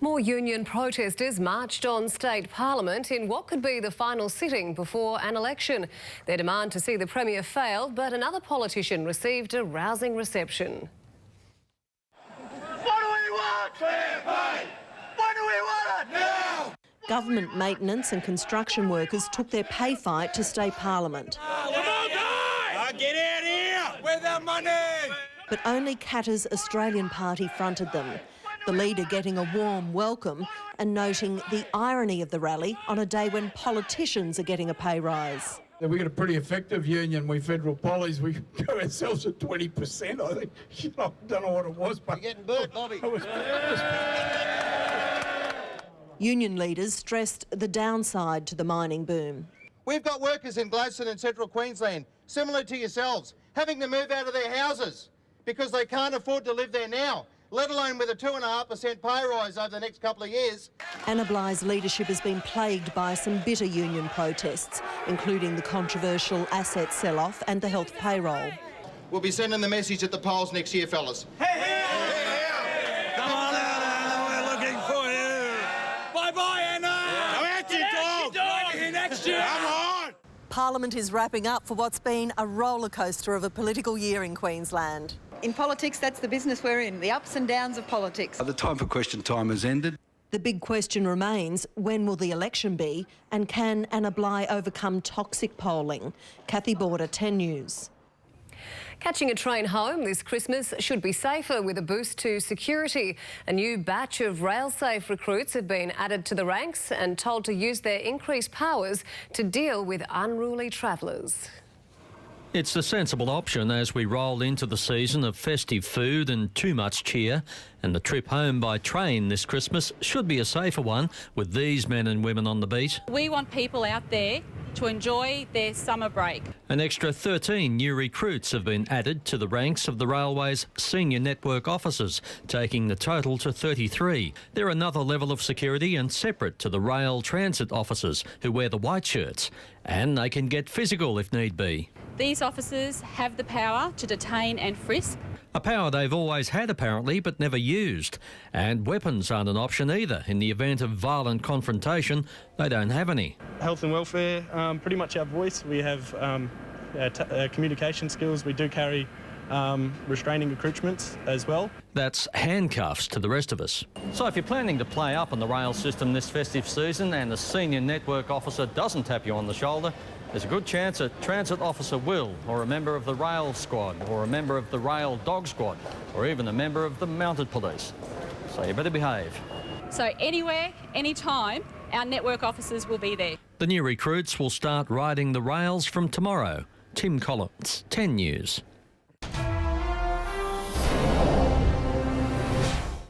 More union protesters marched on state parliament in what could be the final sitting before an election. Their demand to see the Premier failed, but another politician received a rousing reception. What do we want? Fair pay! When do we want it? Now! Government maintenance and construction workers took their pay fight to state parliament. Come on, guys! Get out here! Where's our money? But only Katter's Australian Party fronted them, the leader getting a warm welcome and noting the irony of the rally on a day when politicians are getting a pay rise. We've got a pretty effective union, we federal pollies. We go ourselves at 20%, I think. I don't know what it was, but... You're getting burnt, Bobby. Union leaders stressed the downside to the mining boom. We've got workers in Gladstone and Central Queensland, similar to yourselves, having to move out of their houses because they can't afford to live there now, let alone with a 2.5% pay rise over the next couple of years. Anna Bligh's leadership has been plagued by some bitter union protests, including the controversial asset sell-off and the health payroll. We'll be sending the message at the polls next year, fellas. Hey, hey! Come on out, Anna, we're looking for you. Bye-bye, Anna! Come out, you dog! Here next year! Come on! Parliament is wrapping up for what's been a rollercoaster of a political year in Queensland. In politics, that's the business we're in, the ups and downs of politics. The time for question time has ended. The big question remains, when will the election be, and can Anna Bligh overcome toxic polling? Kathy Border, 10 News. Catching a train home this Christmas should be safer with a boost to security. A new batch of rail-safe recruits have been added to the ranks and told to use their increased powers to deal with unruly travellers. It's a sensible option as we roll into the season of festive food and too much cheer, and the trip home by train this Christmas should be a safer one with these men and women on the beat. We want people out there to enjoy their summer break. An extra 13 new recruits have been added to the ranks of the Railway's senior network officers, taking the total to 33. They're another level of security and separate to the rail transit officers who wear the white shirts, and they can get physical if need be. These officers have the power to detain and frisk. A power they've always had apparently, but never used. And weapons aren't an option either. In the event of violent confrontation, they don't have any. Health and welfare, pretty much our voice. We have communication skills. We do carry restraining accoutrements as well. That's handcuffs to the rest of us. So if you're planning to play up on the rail system this festive season and the senior network officer doesn't tap you on the shoulder, there's a good chance a transit officer will, or a member of the rail squad, or a member of the rail dog squad, or even a member of the mounted police. So you better behave. So anywhere, anytime, our network officers will be there. The new recruits will start riding the rails from tomorrow. Tim Collins, 10 News.